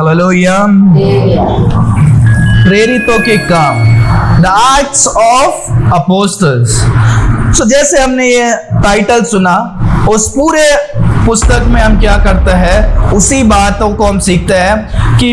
Hallelujah. प्रेरितों के काम, द एक्ट्स ऑफ अपोस्टल्स। तो जैसे हमने ये टाइटल सुना, उस पूरे पुस्तक में हम क्या करते हैं, उसी बातों को हम सीखते हैं कि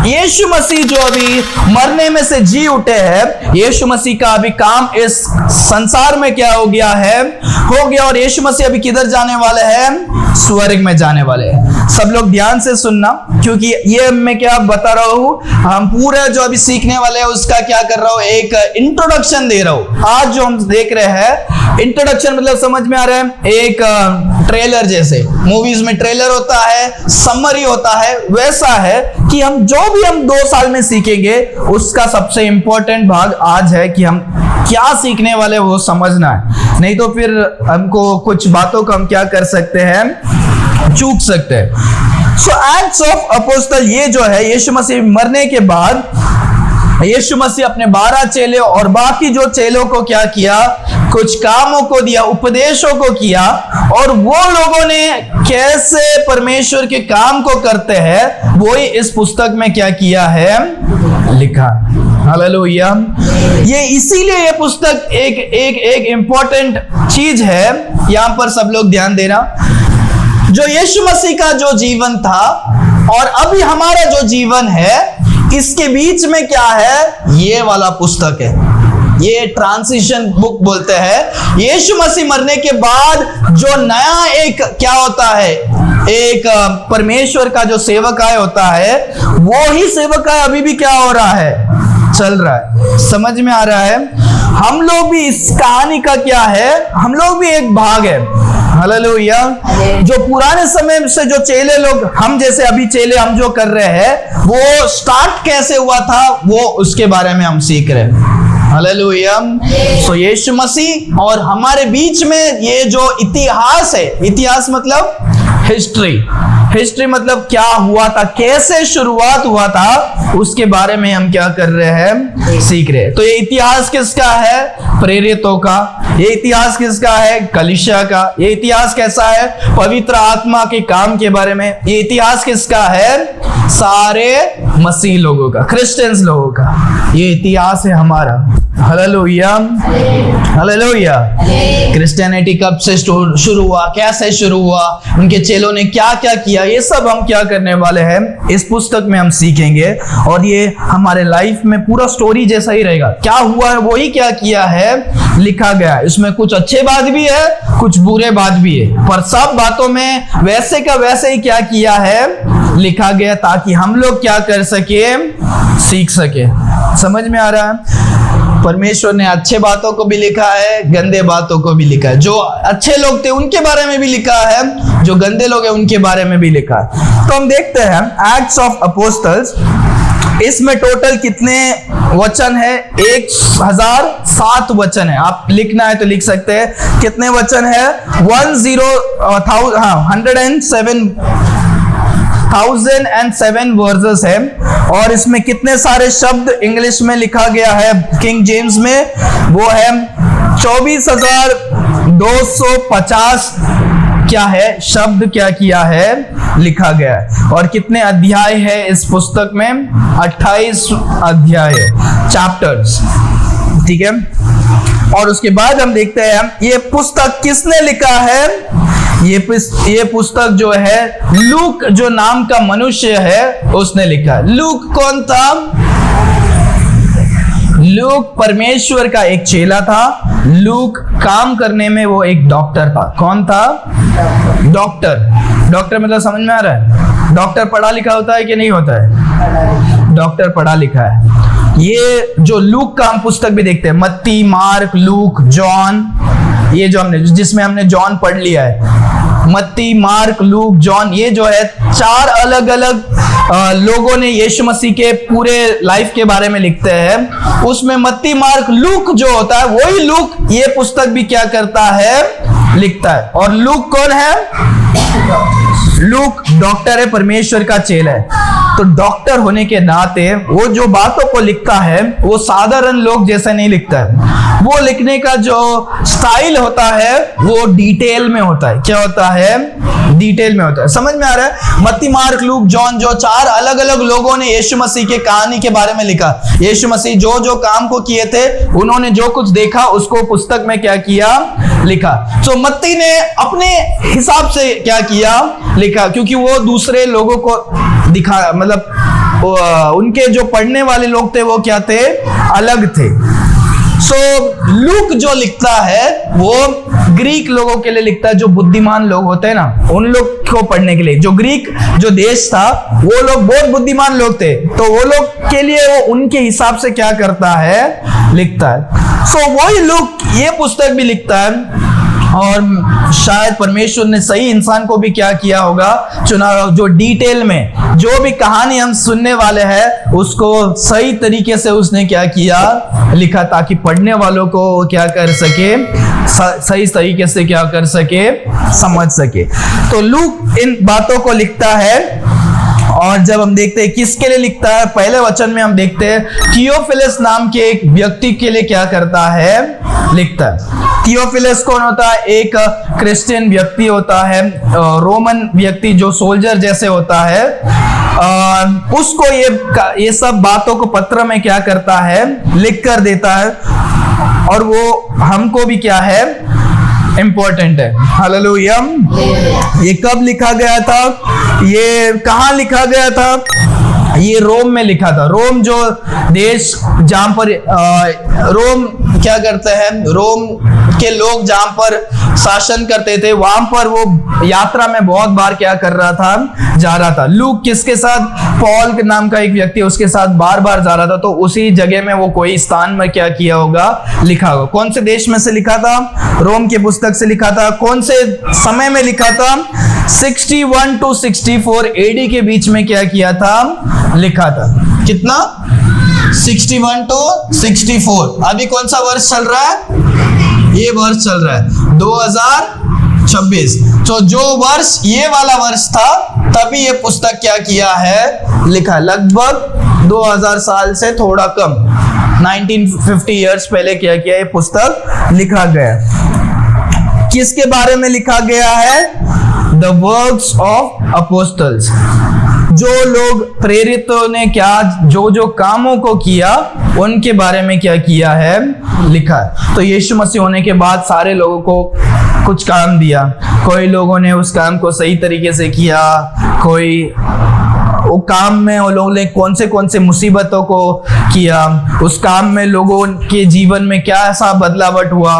यीशु मसीह जो अभी मरने में से जी उठे हैं, यीशु मसीह का अभी काम इस संसार में क्या हो गया है, हो गया। और यीशु मसीह अभी किधर जाने वाले हैं? स्वर्ग में जाने वाले हैं। सब लोग ध्यान से सुनना, क्योंकि ये मैं क्या बता रहा हूँ, हम पूरा जो अभी सीखने वाले हैं उसका क्या कर रहा हूँ, एक इंट्रोडक्शन दे रहा हूँ। आज जो हम देख रहे हैं, इंट्रोडक्शन मतलब समझ में आ रहा है, एक ट्रेलर जैसे मूवीज में ट्रेलर होता है, समरी होता है, वैसा है कि हम जो भी हम 2 साल में सीखेंगे उसका सबसे इंपॉर्टेंट भाग आज है कि हम क्या सीखने वाले वो समझना है। नहीं तो फिर हमको कुछ बातों को हम क्या कर सकते हैं, चूक सकते हैं। सो एक्ट्स ऑफ अपोस्टल, ये जो है यीशु मसीह मरने के बाद यीशु मसीह अपने 12 चेले और बाकी जो चेलों को क्या किया, कुछ कामों को दिया, उपदेशों को किया, और वो लोगों ने कैसे परमेश्वर के काम को करते हैं वो ही इस पुस्तक में क्या किया है, लिखा। हालेलुया। ये इसीलिए ये पुस्तक एक इंपॉर्टेंट चीज है। यहां पर सब लोग ध्यान देना, जो यीशु मसीह का जो जीवन था और अभी हमारा जो जीवन है, इसके बीच में क्या है, ये वाला पुस्तक है। ये ट्रांजिशन बुक बोलते हैं। यीशु मसीह मरने के बाद जो नया एक क्या होता है, एक परमेश्वर का जो सेवकाय होता है, वो ही सेवकाय अभी भी क्या हो रहा है, चल रहा है। समझ में आ रहा है? हम लोग भी इस कहानी का क्या है, हम लोग भी एक भाग है। हालेलुया। जो पुराने समय से जो चेले लोग, हम जैसे अभी चेले हम जो कर रहे हैं, वो स्टार्ट कैसे हुआ था, वो उसके बारे में हम सीख रहे हैं। हालेलुया। सो यीशु मसीह और हमारे बीच में ये जो इतिहास है, इतिहास मतलब हिस्ट्री, हिस्ट्री मतलब क्या हुआ था, कैसे शुरुआत हुआ था, उसके बारे में हम क्या कर रहे हैं, सीख रहे हैं। तो ये इतिहास किसका है? प्रेरितों का। ये इतिहास किसका है? कलीसिया का। ये इतिहास कैसा है? पवित्र आत्मा के काम के बारे में। ये इतिहास किसका है? सारे मसीह लोगों का, क्रिश्चियंस लोगों का। ये इतिहास है हमारा। Hallelujah, hallelujah. क्रिश्चियनिटी कब से शुरू हुआ, कैसे शुरू हुआ, उनके चेलों ने क्या क्या किया, ये सब हम क्या करने वाले हैं, इस पुस्तक में हम सीखेंगे। और ये हमारे लाइफ में पूरा स्टोरी जैसा ही रहेगा। क्या हुआ है, वही क्या किया है, लिखा गया है। इसमें कुछ अच्छे बात भी है, कुछ बुरे बात भी है, पर सब बातों में वैसे का वैसे ही क्या किया है, लिखा गया, ताकि हम लोग क्या कर सके, सीख सके। समझ में आ रहा है? परमेश्वर ने अच्छे बातों को भी लिखा है, गंदे बातों को भी लिखा है। जो अच्छे लोग थे उनके बारे में भी लिखा है, जो गंदे लोग हैं उनके बारे में भी लिखा है। तो हम देखते हैं एक्ट्स ऑफ अपोस्टल्स। इसमें टोटल कितने वचन है? 1007 वचन है। आप लिखना है तो लिख सकते हैं। कितने वचन है? 107 वर्सेस है। और इसमें कितने सारे शब्द इंग्लिश में लिखा गया है, किंग जेम्स में, वो है 24,250 क्या है, शब्द क्या किया है, लिखा गया है। और कितने अध्याय है इस पुस्तक में? 28 अध्याय, चैप्टर्स। ठीक है। और उसके बाद हम देखते हैं ये पुस्तक किसने लिखा है। ये पुस्तक जो है लूक जो नाम का मनुष्य है उसने लिखा है। लूक कौन था? लूक परमेश्वर का एक चेला था। लूक काम करने में वो एक डॉक्टर था। कौन था? डॉक्टर। डॉक्टर मतलब समझ में आ रहा है? डॉक्टर पढ़ा लिखा होता है कि नहीं होता है? डॉक्टर पढ़ा लिखा है। ये जो लूक का हम पुस्तक भी देखते हैं, मत्ती, मार्क, लूक, जॉन, ये जो हमने जिसमें हमने जॉन पढ़ लिया है, मत्ती, मार्क, लूक, जॉन, ये जो है 4 अलग अलग लोगों ने यीशु मसीह के पूरे लाइफ के बारे में लिखते हैं। उसमें मत्ती, मार्क, लूक जो होता है, वही लूक ये पुस्तक भी क्या करता है, लिखता है। और लूक कौन है? लूक डॉक्टर है, परमेश्वर का चेला है। तो डॉक्टर होने के नाते वो जो बातों को लिखता है वो साधारण लोग जैसा नहीं लिखता है। वो लिखने का जो स्टाइल होता है वो डिटेल में होता है। क्या होता है? डिटेल में होता है। समझ में आ रहा है? मत्ती, मार्क, लूक, जॉन, जो 4 अलग अलग लोगों ने यीशु मसीह के कहानी के बारे में लिखा। यीशु मसीह जो जो काम को किए थे, उन्होंने जो कुछ देखा उसको पुस्तक में क्या किया? लिखा। तो मत्ती ने अपने हिसाब से क्या किया? लिखा, क्योंकि वो दूसरे लोगों को दिखा, मतलब उनके जो पढ़ने वाले लोग थे वो क्या थे? अलग थे। सो लूक जो लिखता है वो ग्रीक लोगों के लिए लिखता है, जो बुद्धिमान लोग होते हैं ना, उन लोग को पढ़ने के लिए। जो ग्रीक जो देश था वो लोग बहुत बुद्धिमान लोग थे, तो वो लोग के लिए वो उनके हिसाब से क्या करता है? लिखता है। सो वही लूक ये पुस्तक भी लिखता है, और शायद परमेश्वर ने सही इंसान को भी क्या किया होगा? चुना होगा, जो डिटेल में जो भी कहानी हम सुनने वाले हैं उसको सही तरीके से उसने क्या किया? लिखा, ताकि पढ़ने वालों को क्या कर सके? सही तरीके से क्या कर सके? समझ सके। तो लूक इन बातों को लिखता है। और जब हम देखते हैं किसके लिए लिखता है, पहले वचन में हम देखते हैं थियोफिलस नाम के एक व्यक्ति के लिए क्या करता है? लिखता है। थियोफिलस कौन होता है? एक क्रिश्चियन व्यक्ति होता है, रोमन व्यक्ति जो सोल्जर जैसे होता है। उसको ये सब बातों को पत्र में क्या करता है? लिख कर देता है, और वो हमको भी क्या है? इंपॉर्टेंट है। हालेलुया। ये कब लिखा गया था? ये कहाँ लिखा गया था? ये रोम में लिखा था। रोम जो देश जहां पर रोम क्या करते हैं? रोम के लोग जहां पर शासन करते थे, वहां पर वो यात्रा में बहुत बार क्या कर रहा था? जा रहा था। लूक किसके साथ? पॉल के नाम का एक व्यक्ति, उसके साथ बार बार जा रहा था। तो उसी जगह में वो कोई स्थान में क्या किया होगा? लिखा होगा। कौन से देश में से लिखा था? रोम की पुस्तक से लिखा था। कौन से समय में लिखा था? 61 to 64 AD के बीच में क्या किया था? लिखा था। कितना? 61 to 64। अभी कौन सा वर्ष चल रहा है? ये वर्ष चल रहा है 2026। तो जो वर्ष ये वाला वर्ष था, तभी ये पुस्तक क्या किया है? लिखा। लगभग 2000 साल से थोड़ा कम, 1950 ईयर्स पहले क्या किया? ये पुस्तक लिखा गया। किसके बारे में लिखा गया है? The works of apostles. जो लोग प्रेरितों ने क्या जो जो कामों को किया, उनके बारे में क्या किया है? लिखा है। तो यीशु मसीह होने के बाद सारे लोगों को कुछ काम दिया। कोई लोगों ने उस काम को सही तरीके से किया, कोई वो काम में वो लोगों ने कौन से मुसीबतों को किया, उस काम में लोगों के जीवन में क्या ऐसा बदलावट हुआ,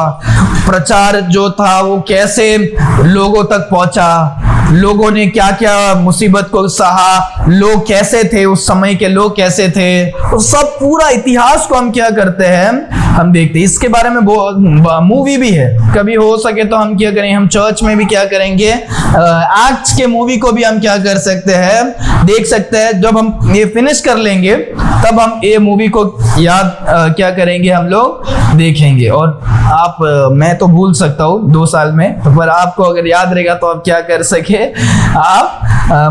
प्रचार जो था वो कैसे लोगों तक पहुंचा, लोगों ने क्या क्या मुसीबत को सहा, लोग कैसे थे उस समय के, लोग कैसे थे, तो सब पूरा इतिहास को हम क्या करते हैं? हम देखते हैं। इसके बारे में मूवी भी है। कभी हो सके तो हम क्या करेंगे? हम चर्च में भी क्या करेंगे? एक्ट्स के मूवी को भी हम क्या कर सकते हैं? देख सकते हैं। जब हम ये फिनिश कर लेंगे तब हम ये मूवी को याद क्या करेंगे? हम लोग देखेंगे। और आप मैं तो भूल सकता हूँ 2 साल में, पर आपको अगर याद रहेगा तो आप क्या कर सके? आप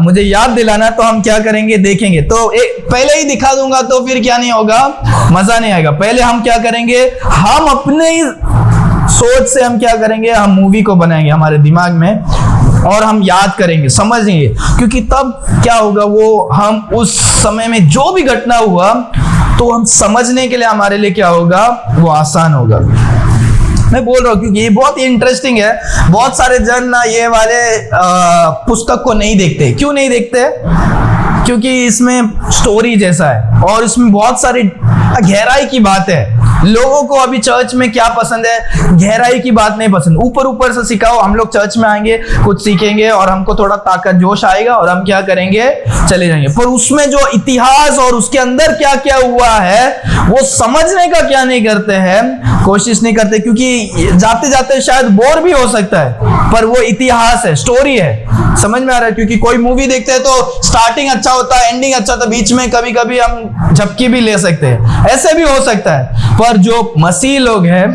मुझे याद दिलाना, तो हम क्या करेंगे? देखेंगे। तो पहले ही दिखा दूंगा तो फिर क्या नहीं होगा? मजा नहीं आएगा। पहले हम क्या करेंगे? हम अपने ही सोच से हम क्या करेंगे? हम मूवी को बनाएंगे हमारे दिमाग में, और हम याद करेंगे, समझेंगे। क्योंकि तब क्या होगा? वो हम उस समय में जो भी घटना हुआ तो हम समझने के लिए हमारे लिए क्या होगा? वो आसान होगा। मैं बोल रहा हूँ क्योंकि ये बहुत ही इंटरेस्टिंग है। बहुत सारे जन ना ये वाले पुस्तक को नहीं देखते। क्यों नहीं देखते? क्योंकि इसमें स्टोरी जैसा है और इसमें बहुत सारी गहराई की बात है। लोगों को अभी चर्च में क्या पसंद है? गहराई की बात नहीं पसंद। ऊपर ऊपर से सिखाओ। हम लोग चर्च में आएंगे, कुछ सीखेंगे और हमको थोड़ा ताकत जोश आएगा और हम क्या करेंगे? चले जाएंगे। पर उसमें जो इतिहास और उसके अंदर क्या क्या हुआ है वो समझने का क्या नहीं करते हैं? कोशिश नहीं करते। क्योंकि जाते जाते शायद बोर भी हो सकता है, पर वो इतिहास है, स्टोरी है। समझ में आ रहा है? क्योंकि कोई मूवी देखते हैं तो स्टार्टिंग अच्छा होता है, एंडिंग अच्छा होता है, बीच में कभी कभी हम झपकी भी ले सकते हैं, ऐसे भी हो सकता है। पर जो मसीह लोग हैं,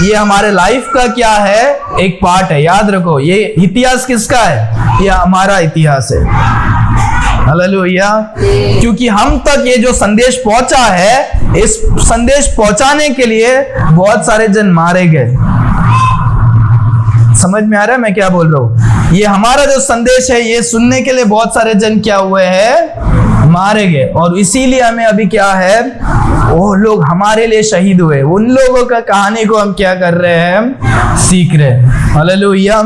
ये हमारे लाइफ का क्या है? एक पार्ट है। याद रखो, ये इतिहास किसका है? ये हमारा इतिहास है। हालेलुया। क्योंकि हम तक ये जो संदेश पहुंचा है, इस संदेश पहुंचाने के लिए बहुत सारे जन मारे गए। समझ में आ रहा है मैं क्या बोल रहा हूं? ये हमारा जो संदेश है, ये सुनने के लिए बहुत सारे जन क्या हुए हैं, मारे गए। और इसीलिए हमें अभी क्या है, वो लोग हमारे लिए शहीद हुए, उन लोगों का कहानी को हम क्या कर रहे हैं, सीख रहे हैं। हालेलुया।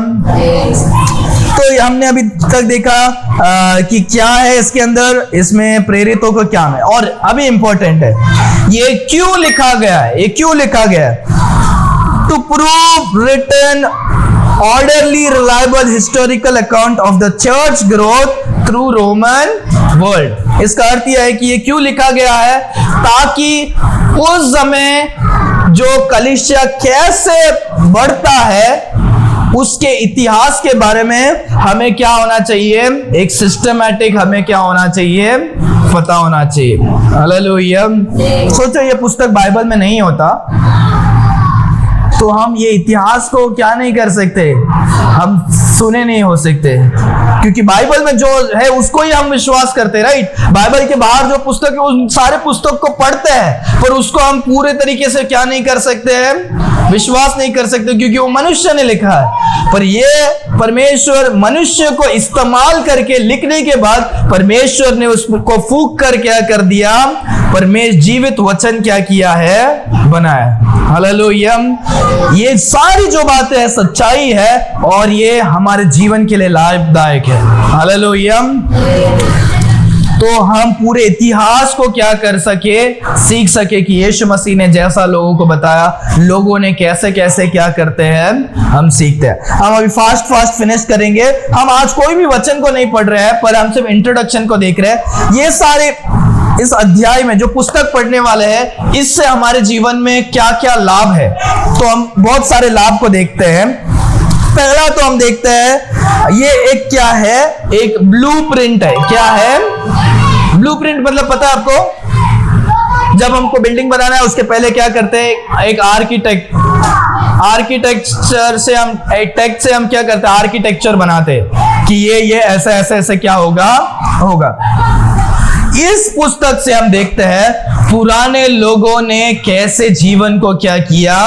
तो हमने अभी तक देखा कि क्या है इसके अंदर, इसमें प्रेरितों को क्या है। और अभी इंपॉर्टेंट है, ये क्यों लिखा गया है, ये क्यों लिखा गया है? To prove written orderly reliable historical account of the church growth through Roman world। इसका अर्थ यह है कि ये क्यों लिखा गया है, ताकि उस समय जो कलीसिया कैसे बढ़ता है उसके इतिहास के बारे में हमें क्या होना चाहिए, एक सिस्टमैटिक हमें क्या होना चाहिए, पता होना चाहिए। हालेलुया। सोचो ये पुस्तक बाइबल में नहीं होता तो हम ये इतिहास को क्या नहीं कर सकते, हम सुने नहीं हो सकते। क्योंकि बाइबल में जो है उसको ही हम विश्वास करते हैं, राइट। बाइबल के बाहर जो पुस्तक है उन सारे पुस्तक को पढ़ते हैं, पर उसको हम पूरे तरीके से क्या नहीं कर सकते हैं, विश्वास नहीं कर सकते, क्योंकि वो मनुष्य ने लिखा है। पर ये परमेश्वर मनुष्य को इस्तेमाल करके लिखने के बाद परमेश्वर ने उसको फूंक कर क्या कर दिया, परमेश्वर जीवित वचन क्या किया है, बनाया। हालेलुया। ये सारी जो बातें हैं सच्चाई है और ये हमारे जीवन के लिए लाभदायक है। हालेलुया। तो हम पूरे इतिहास को क्या कर सके, सीख सके कि यीशु मसीह ने जैसा लोगों को बताया, लोगों ने कैसे कैसे क्या करते हैं, हम सीखते हैं। हम अभी फास्ट फिनिश करेंगे। हम आज कोई भी वचन को नहीं पढ़ रहे हैं, पर हम सिर्फ इंट्रोडक्शन को देख रहे हैं। ये सारे इस अध्याय में जो पुस्तक पढ़ने वाले हैं, इससे हमारे जीवन में क्या क्या लाभ है, तो हम बहुत सारे लाभ को देखते हैं। पहला तो हम देखते हैं, ये एक क्या है, एक ब्लूप्रिंट है। क्या है ब्लूप्रिंट? मतलब पता है आपको, जब हमको बिल्डिंग बनाना है उसके पहले क्या करते हैं, एक आर्किटेक्चर से हम टेक्स्ट से हम क्या करते हैं, आर्किटेक्चर बनाते हैं कि ये ऐसे ऐसे ऐसे क्या होगा। इस पुस्तक से हम देखते हैं पुराने लोगों ने कैसे जीवन को क्या किया,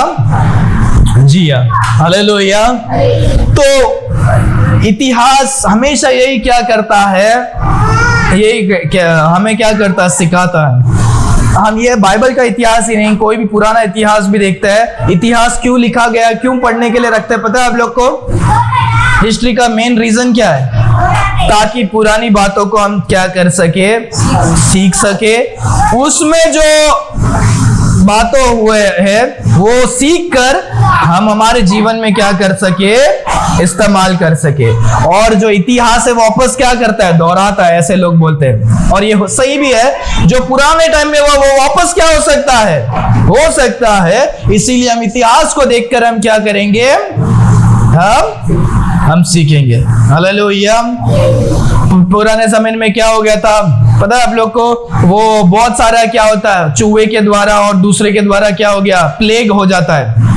जिया। हालेलुया। तो इतिहास हमेशा यही क्या करता है, यही हमें क्या करता है, सिखाता है। हम ये बाइबल का इतिहास ही नहीं, कोई भी पुराना इतिहास भी देखते हैं। इतिहास क्यों लिखा गया, क्यों पढ़ने के लिए रखते हैं, पता है आप लोग को? हिस्ट्री का मेन रीजन क्या है, ताकि पुरानी बातों को हम क्या कर सके, सीख सके। उसमें जो बातों हुए हैं वो सीख कर हम हमारे जीवन में क्या कर सके, इस्तेमाल कर सके। और जो इतिहास है वापस क्या करता है, दोहराता है, ऐसे लोग बोलते हैं। और ये सही भी है, जो पुराने टाइम में वो वापस क्या हो सकता है। इसीलिए हम इतिहास को देखकर हम क्या करेंगे, हम सीखेंगे। हालेलुया। पुराने समय में क्या हो गया था पता है आप लोग को, वो बहुत सारा क्या होता है, चूहे के द्वारा और दूसरे के द्वारा क्या हो गया, प्लेग हो जाता है।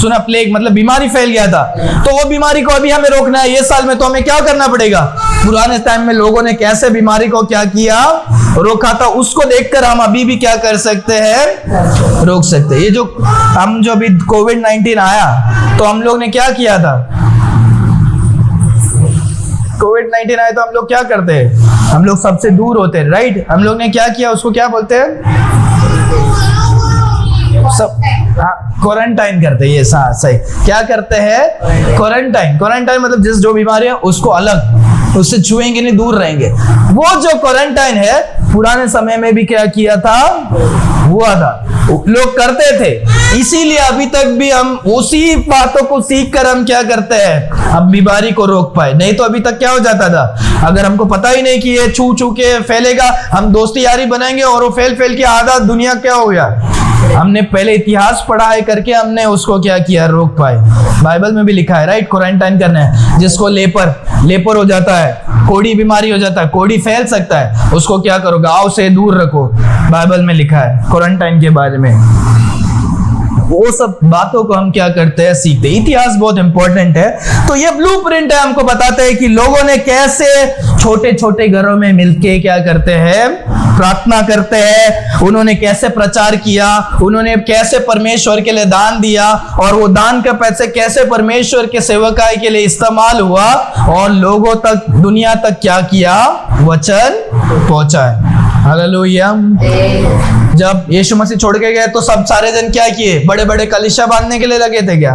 सुना, प्लेग मतलब बीमारी फैल गया था। तो वो बीमारी को अभी हमें रोकना है, ये साल में, तो हमें क्या करना पड़ेगा, पुराने टाइम में लोगों ने कैसे बीमारी को क्या किया, रोका था, उसको देखकर हम अभी भी क्या कर सकते हैं, रोक सकते हैं। ये जो अभी कोविड-19 आया तो हम लोग ने क्या किया था, कोविड-19 आए तो हम लोग क्या करते हैं, हम लोग सबसे दूर होते हैं, राइट। हम लोग ने क्या किया, उसको क्या बोलते हैं, सब क्वारंटाइन करते हैं। ये सही क्या करते हैं, क्वारंटाइन मतलब जिस जो बीमारी है उसको अलग, उससे छुएंगे नहीं, दूर रहेंगे। वो जो क्वारंटाइन है पुराने समय में भी क्या किया था, हुआ था, लोग करते थे। इसीलिए अभी तक भी हम उसी बातों को सीख कर हम क्या करते हैं, अब बीमारी को रोक पाए। नहीं तो अभी तक क्या हो जाता था, अगर हमको पता ही नहीं कि ये छू के फैलेगा, हम दोस्ती यारी बनाएंगे और वो फैल के आधा दुनिया क्या हो गया। हमने पहले इतिहास पढ़ाई करके हमने उसको क्या किया, रोक पाए। बाइबल में भी लिखा है, राइट, क्वारंटाइन करना है। जिसको लेपर हो जाता है, कोड़ी बीमारी हो जाता है, कोड़ी फैल सकता है, उसको क्या करो, गांव से दूर रखो। बाइबल में लिखा है क्वारंटाइन के बारे में। वो सब बातों को हम क्या करते हैं, सीखते हैं। इतिहास बहुत इंपॉर्टेंट है। तो ये ब्लूप्रिंट है, हमको बताते हैं कि लोगों ने कैसे छोटे छोटे घरों में मिलके क्या करते हैं, प्रार्थना करते हैं। उन्होंने कैसे प्रचार किया, उन्होंने कैसे परमेश्वर के लिए दान दिया, और वो दान के पैसे कैसे परमेश्वर के सेवकाई के लिए इस्तेमाल हुआ, और लोगों तक, दुनिया तक क्या किया, वचन पहुंचाए। हालेलुया। जब यीशु मसीह छोड़ के गए तो सब सारे जन क्या किए, बड़े बड़े कलीसिया बांधने के लिए लगे थे क्या?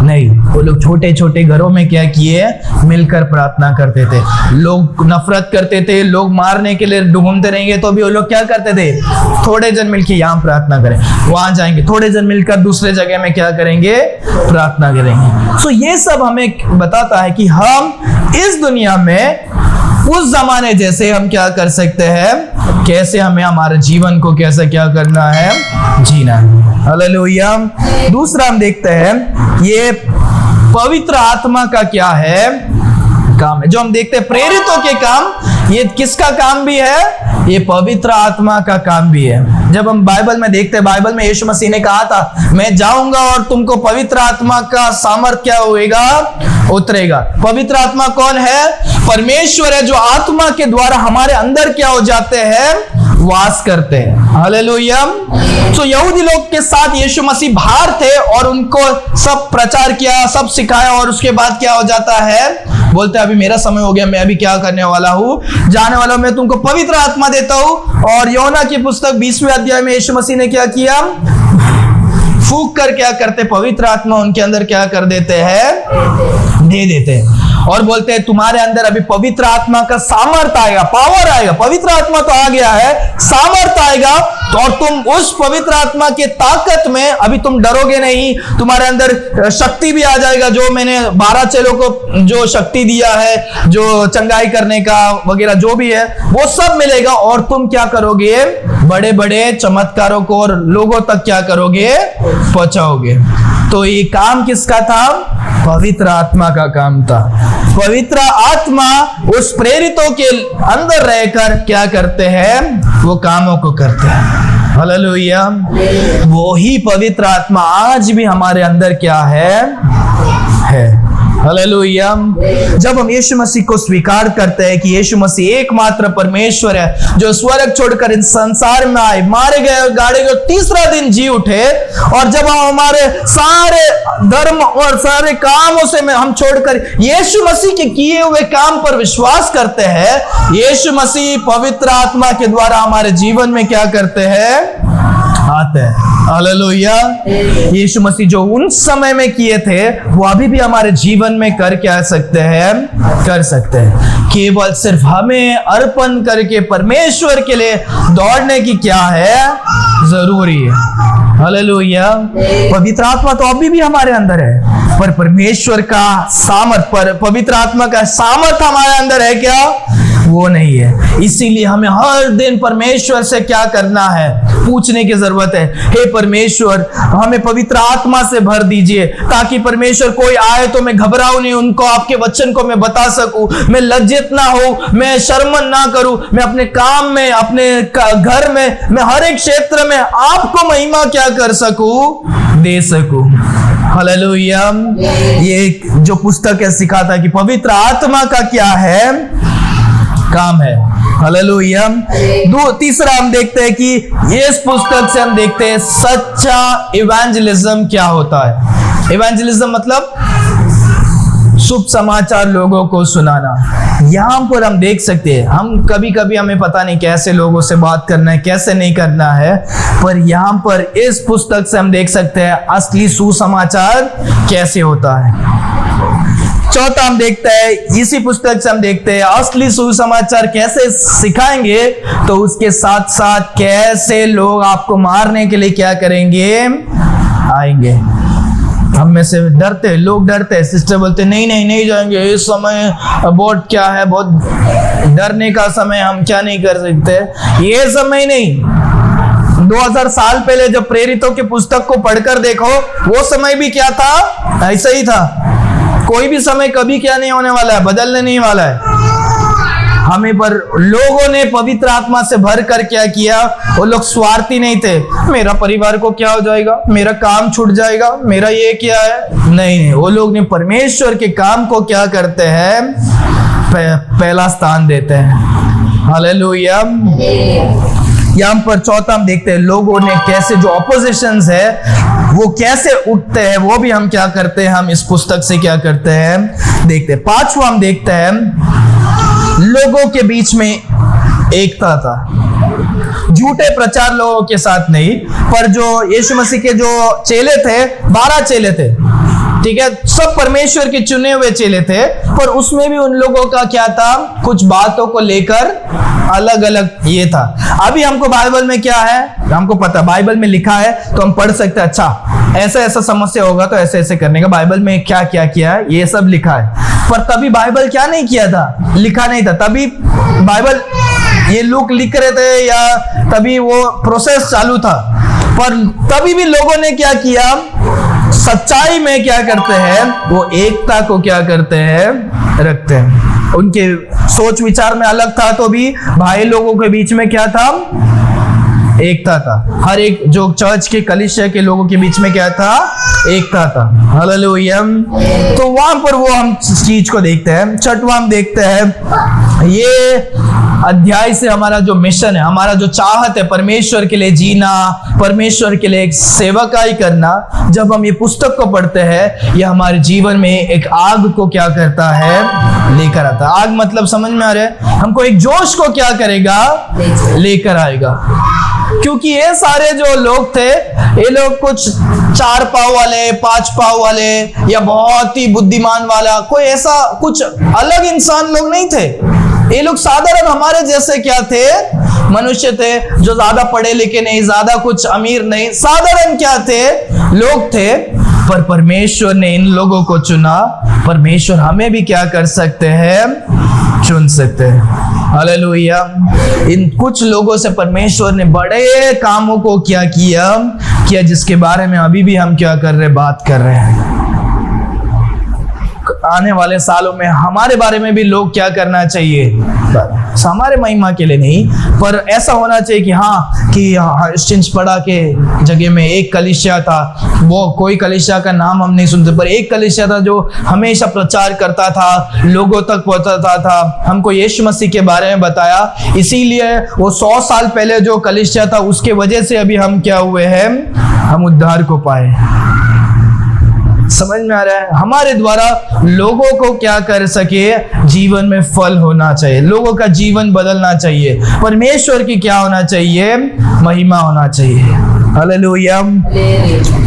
नहीं, वो लोग छोटे छोटे घरों में क्या किए, मिलकर प्रार्थना करते थे। लोग नफरत करते थे, लोग मारने के लिए ढूंढते रहेंगे, तो भी वो लोग क्या करते थे, थोड़े जन मिलकर यहाँ प्रार्थना करें, वहां जाएंगे, थोड़े जन मिलकर दूसरे जगह में क्या करेंगे, प्रार्थना करेंगे। सो ये सब हमें बताता है कि हम इस दुनिया में उस जमाने जैसे हम क्या कर सकते हैं, कैसे हमें हमारे जीवन को कैसे क्या करना है, जीना है। हालेलुया। दूसरा हम देखते हैं ये पवित्र आत्मा का क्या है, काम है। जो हम देखते हैं प्रेरितों के काम, ये किसका काम भी है, ये पवित्र आत्मा का काम भी है। जब हम बाइबल में देखते हैं, बाइबल में यीशु मसीह ने कहा था, मैं जाऊंगा और तुमको पवित्र आत्मा का सामर्थ क्या होएगा, उतरेगा। पवित्र आत्मा कौन है? परमेश्वर है, जो आत्मा के द्वारा हमारे अंदर क्या हो जाते हैं, वास करते हैं। हालेलुया। तो यहूदी लोग के साथ यीशु मसीह बाहर थे और उनको सब प्रचार किया, सब सिखाया, और उसके बाद क्या हो जाता है, बोलते हैं अभी मेरा समय हो गया, मैं अभी क्या करने वाला हूँ, जाने वाला हूँ, मैं तुमको पवित्र आत्मा देता हूँ। और योना की पुस्तक 20वें अध्याय में यीशु मसीह ने क्या किया, फूंक कर क्या करते, पवित्र आत्मा उनके अंदर क्या कर देते हैं, दे देते हैं, और बोलते हैं तुम्हारे अंदर अभी पवित्र आत्मा का सामर्थ आएगा, पावर आएगा। पवित्र आत्मा तो आ गया है, सामर्थ आएगा, और तुम उस पवित्र आत्मा के ताकत में अभी तुम डरोगे नहीं, तुम्हारे अंदर शक्ति भी आ जाएगा। जो मैंने 12 चेलों को जो शक्ति दिया है, जो चंगाई करने का वगैरह जो भी है, वो सब मिलेगा, और तुम क्या करोगे, बड़े बड़े चमत्कारों को और लोगों तक क्या करोगे, पहुंचाओगे। तो ये काम किसका था? पवित्र आत्मा का काम था। पवित्र आत्मा उस प्रेरितों के अंदर रहकर क्या करते हैं, वो कामों को करते हैं। हालेलुया। वो ही पवित्र आत्मा आज भी हमारे अंदर क्या है। हालेलुया। जब हम यीशु मसीह को स्वीकार करते हैं कि यीशु मसीह एकमात्र परमेश्वर है, जो स्वर्ग छोड़कर इस संसार में आए, मारे गए, गाड़े गए, तीसरा दिन जी उठे, और जब हम हमारे सारे धर्म और सारे कामों से हम छोड़कर यीशु मसीह के किए हुए काम पर विश्वास करते हैं, यीशु मसीह पवित्र आत्मा के द्वारा हमारे जीवन में क्या करते हैं, आते हैं। हालेलुया। यीशु मसीह जो उन समय में किए थे, वो अभी भी हमारे जीवन में कर क्या सकते हैं, कर सकते हैं। केवल सिर्फ हमें अर्पण करके परमेश्वर के लिए दौड़ने की क्या है, जरूरी है। हालेलुया। पवित्र आत्मा तो अभी भी हमारे अंदर है, पर परमेश्वर का सामर्थ, पर पवित्र आत्मा का सामर्थ हमारे अंदर है क्या, वो नहीं है। इसीलिए हमें हर दिन परमेश्वर से क्या करना है, पूछने की जरूरत है, हे परमेश्वर हमें पवित्र आत्मा से भर दीजिए, ताकि परमेश्वर कोई आए तो मैं घबराऊं नहीं, उनको आपके वचन को मैं बता सकूं, मैं लज्जित ना हो, मैं शर्मन ना करूं, मैं अपने काम में, अपने घर में, मैं हर एक क्षेत्र में आपको महिमा क्या कर सकूं, दे सकूं। हालेलुया। ये जो पुस्तक है सिखाता है कि पवित्र आत्मा का क्या है, काम है। हालेलुया। तीसरा हम देखते हैं कि इस पुस्तक से हम देखते हैं सच्चा इवेंजलिज्म क्या होता है। इवेंजलिज्म मतलब शुभ समाचार लोगों को सुनाना। यहाँ पर हम देख सकते हैं, हम कभी कभी हमें पता नहीं कैसे लोगों से बात करना है, कैसे नहीं करना है, पर यहाँ पर इस पुस्तक से हम देख सकते हैं असली सुसमाचार कैसे होता है। चौथा हम देखते हैं, इसी पुस्तक से हम देखते हैं असली सुसमाचार कैसे सिखाएंगे, तो उसके साथ साथ कैसे लोग आपको मारने के लिए क्या करेंगे, आएंगे। हम में से डरते हैं, लोग डरते हैं, सिस्टर बोलते नहीं जाएंगे, इस समय बहुत क्या है, बहुत डरने का समय, हम क्या नहीं कर सकते। ये समय नहीं, 2000 साल पहले जब प्रेरितों की पुस्तक को पढ़कर देखो, वो समय भी क्या था, ऐसा ही था। कोई भी समय कभी क्या नहीं होने वाला है, बदलने नहीं वाला है। हमें पर लोगों ने पवित्र आत्मा से भर कर क्या किया, वो लोग स्वार्थी नहीं थे, मेरा परिवार को क्या हो जाएगा, मेरा काम छूट जाएगा, मेरा ये क्या है, नहीं, वो लोग ने परमेश्वर के काम को क्या करते हैं, पहला स्थान देते हैं। हालेलुया। यहाँ पर चौथा हम देखते हैं लोगों ने कैसे जो ऑपोजिशंस है वो कैसे उठते हैं, वो भी हम क्या करते हैं, हम इस पुस्तक से क्या करते हैं, देखते हैं। पांचवा हम देखते हैं लोगों के बीच में एकता था, झूठे प्रचार लोगों के साथ नहीं, पर जो यीशु मसीह के जो चेले थे, 12 चेले थे, ठीक है, सब परमेश्वर के चुने हुए चेले थे, पर उसमें भी उन लोगों का क्या था, कुछ बातों को लेकर अलग अलग ये था। अभी हमको बाइबल में क्या है, हमको पता, बाइबल में लिखा है तो हम पढ़ सकते हैं, अच्छा ऐसा ऐसा समस्या होगा तो ऐसे ऐसे करने का, बाइबल में क्या क्या किया है ये सब लिखा है। पर तभी बाइबल क्या नहीं किया था, लिखा नहीं था, तभी बाइबल ये लोग लिख रहे थे या तभी वो प्रोसेस चालू था, पर तभी भी लोगों ने क्या किया, सच्चाई में क्या करते हैं, वो एकता को क्या करते हैं, रखते हैं। उनके सोच विचार में अलग था तो भी भाई लोगों के बीच में क्या था, एकता था। हर एक जो चर्च के कलीसिया के लोगों के बीच में क्या था, एकता था। हालेलुया। तो वहां पर वो हम चीज को देखते हैं। छठवां हम देखते हैं, ये अध्याय से हमारा जो मिशन है, हमारा जो चाहत है परमेश्वर के लिए जीना, परमेश्वर के लिए एक सेवकाई करना, जब हम ये पुस्तक को पढ़ते हैं, ये हमारे जीवन में एक आग को क्या करता है, लेकर आता है। आग मतलब समझ में आ रहा है, हमको एक जोश को क्या करेगा, लेकर आएगा। क्योंकि ये सारे जो लोग थे, ये लोग कुछ 4 पाँव वाले, 5 पाँव वाले या बहुत ही बुद्धिमान वाला, कोई ऐसा कुछ अलग इंसान लोग नहीं थे। ये लोग साधारण हमारे जैसे क्या थे, मनुष्य थे, जो ज्यादा पढ़े लिखे नहीं, ज्यादा कुछ अमीर नहीं, साधारण क्या थे, लोग थे। पर परमेश्वर ने इन लोगों को चुना। परमेश्वर हमें भी क्या कर सकते हैं, चुन सकते हैं। हालेलुया। इन कुछ लोगों से परमेश्वर ने बड़े कामों को क्या किया, जिसके बारे में अभी भी हम क्या कर रहे, बात कर रहे हैं। आने वाले सालों में हमारे बारे में भी लोग क्या करना चाहिए, हमारे महिमा के लिए नहीं, पर ऐसा होना चाहिए कि हाँ, कि हस्टिंस पड़ा के जगह में एक कलीसिया था, वो कोई कलीसिया का नाम हम नहीं सुनते, पर एक कलीसिया था जो हमेशा प्रचार करता था, लोगों तक पहुंचाता था, हमको यीशु मसीह के बारे में बताया। इसीलिए वो 100 साल पहले जो कलीसिया था, उसके वजह से अभी हम क्या हुए हैं, हम उद्धार को पाए। समझ में आ रहा है, हमारे द्वारा लोगों को क्या कर सके, जीवन में फल होना चाहिए, लोगों का जीवन बदलना चाहिए, परमेश्वर की क्या होना चाहिए, महिमा होना चाहिए। हालेलुया।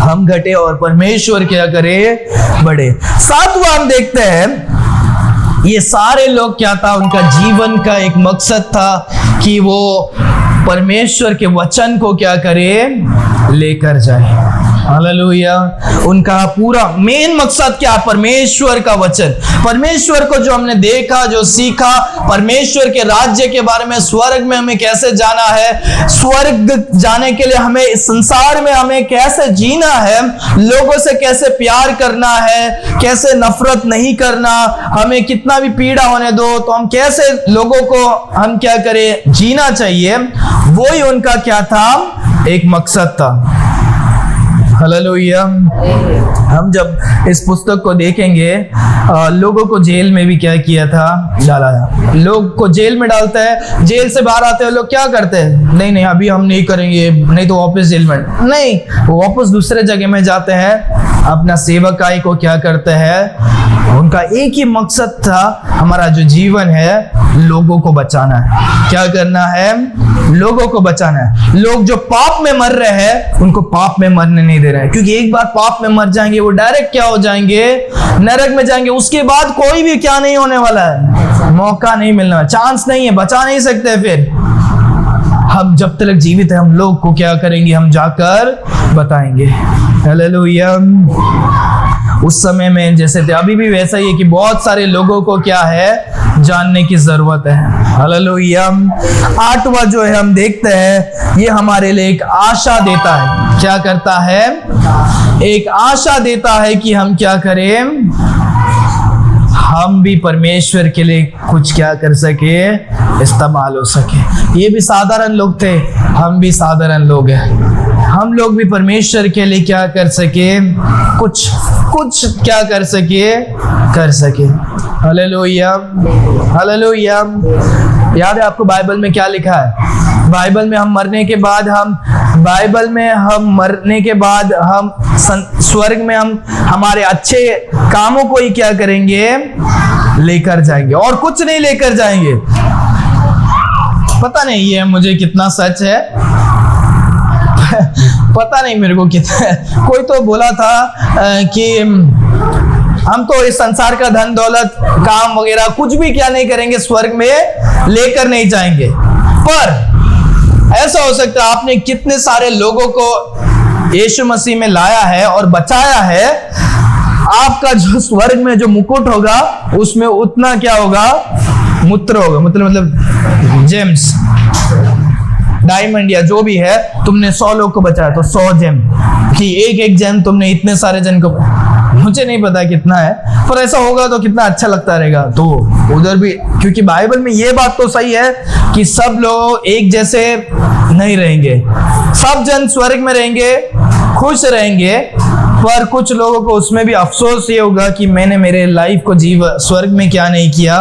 हम घटे और परमेश्वर क्या करे, बढ़े। 7वां हम देखते हैं, ये सारे लोग क्या था, उनका जीवन का एक मकसद था कि वो परमेश्वर के वचन को क्या करे, लेकर जाए। हालेलुया। उनका पूरा मेन मकसद क्या, परमेश्वर का वचन, परमेश्वर को जो हमने देखा, जो सीखा, परमेश्वर के राज्य के बारे में, स्वर्ग में हमें कैसे जाना है, स्वर्ग जाने के लिए हमें इस संसार में हमें कैसे जीना है, लोगों से कैसे प्यार करना है, कैसे नफरत नहीं करना, हमें कितना भी पीड़ा होने दो तो हम कैसे लोगों को हम क्या करें, जीना चाहिए, वही उनका क्या था, एक मकसद था। हालेलुया। हम जब इस पुस्तक को देखेंगे, लोगों को जेल में भी क्या किया था, डाला था। लोग को जेल में डालता है, जेल से बाहर आते हैं लोग क्या करते हैं, नहीं नहीं अभी हम नहीं करेंगे, नहीं तो वापस जेल में, नहीं, वो वापस दूसरे जगह में जाते हैं, अपना सेवकाई को क्या करते हैं। उनका एक ही मकसद था, हमारा जो जीवन है लोगों को बचाना है। क्या करना है, लोगों को बचाना है। लोग जो पाप में मर रहे हैं, उनको पाप में मरने नहीं दे रहे हैं, क्योंकि एक बार पाप में मर जाएंगे वो डायरेक्ट क्या हो जाएंगे, नरक में जाएंगे। उसके बाद कोई भी क्या नहीं होने वाला है, मौका नहीं मिलना, चांस नहीं है, बचा नहीं सकते। फिर हम जब तक जीवित है, हम लोग को क्या करेंगे, हम जाकर बताएंगे। हालेलुया। उस समय में जैसे थे, अभी भी वैसा ही है कि बहुत सारे लोगों को क्या है, जानने की जरूरत है। हालेलुया। 8वां जो है हम देखते हैं, ये हमारे लिए एक आशा देता है। क्या करता है, एक आशा देता है कि हम क्या करें, हम भी परमेश्वर के लिए कुछ क्या कर सके, इस्तेमाल हो सके। ये भी साधारण लोग थे, हम भी साधारण लोग हैं। हम लोग भी परमेश्वर के लिए क्या कर सके, कुछ क्या कर सके। Hallelujah, hallelujah. याद है आपको बाइबल में क्या लिखा है? बाइबल में हम मरने के बाद हम स्वर्ग में हम हमारे अच्छे कामों को ही क्या करेंगे, लेकर जाएंगे, और कुछ नहीं लेकर जाएंगे। पता नहीं ये मुझे कितना सच है, पता नहीं मेरे को कितना। कोई तो बोला था कि हम तो इस संसार का धन दौलत काम वगैरह कुछ भी क्या नहीं करेंगे, स्वर्ग में लेकर नहीं जाएंगे। पर ऐसा हो सकता है आपने कितने सारे लोगों को यीशु मसीह में लाया है और बचाया है, आपका जो स्वर्ग में जो मुकुट होगा उसमें उतना क्या होगा, मूत्र होगा। मतलब जेम्स, डायमंड या जो भी है। तुमने 100 लोग को बचाया तो 100 जेम, कि एक जेम तुमने इतने सारे जन को, मुझे नहीं पता कितना है, पर ऐसा होगा तो कितना अच्छा लगता रहेगा। तो उधर भी, क्योंकि बाइबल में ये बात तो सही है कि सब लोग एक जैसे नहीं रहेंगे, सब जन स्वर्ग में रहेंगे, खुश रहेंगे, पर कुछ लोगों को उसमें भी अफसोस ये होगा कि मैंने मेरे लाइफ को स्वर्ग में क्या नहीं किया,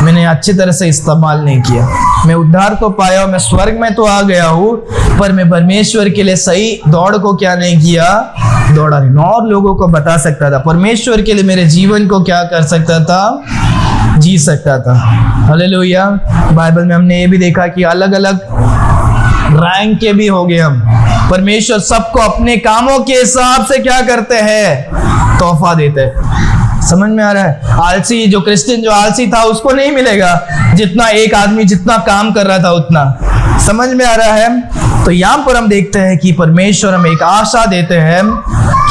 मैंने अच्छी तरह से इस्तेमाल नहीं किया। मैं उद्धार तो पाया, मैं स्वर्ग में तो आ गया हूँ, पर मैं परमेश्वर के लिए सही दौड़ को क्या नहीं किया, दौड़ा नहीं। और लोगों को बता सकता था, परमेश्वर के लिए मेरे जीवन को क्या कर सकता था, जी सकता था। हालेलुया। बाइबल में हमने ये भी देखा कि अलग अलग रैंक के भी हो गए हम। परमेश्वर सबको अपने कामों के हिसाब से क्या करते हैं, तोहफा देते हैं। समझ में आ रहा है? आलसी जो क्रिश्चियन जो आलसी था उसको नहीं मिलेगा जितना एक आदमी जितना काम कर रहा था उतना। समझ में आ रहा है? तो यहाँ पर हम देखते हैं कि परमेश्वर हमें एक आशा देते हैं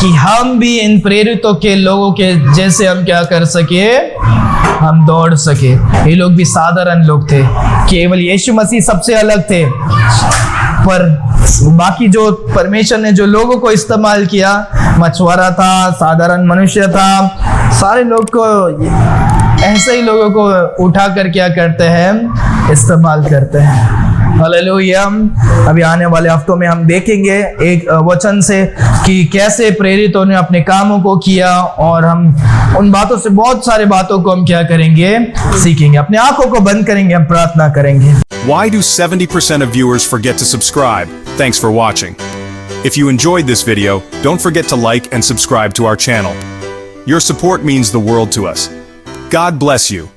कि हम भी इन प्रेरितों के लोगों के जैसे हम क्या कर सके, हम दौड़ सके। ये लोग भी साधारण लोग थे, केवल यीशु मसीह सबसे अलग थे, पर बाकी जो परमेश्वर ने जो लोगों को इस्तेमाल किया, मछुआरा था, साधारण मनुष्य था, सारे लोग को ऐसे ही लोगों को उठा कर क्या करते हैं, इस्तेमाल करते हैं। हालेलुया। अभी आने वाले हफ्तों में हम देखेंगे एक वचन से कि कैसे प्रेरितों ने अपने कामों को किया, और हम उन बातों से बहुत सारे बातों को हम क्या करेंगे, सीखेंगे। अपने आंखों को बंद करेंगे, हम प्रार्थना करेंगे। Why do 70% of viewers forget to subscribe? Thanks for watching. If you enjoyed this video, don't forget to like and subscribe to our channel. Your support means the world to us. God bless you.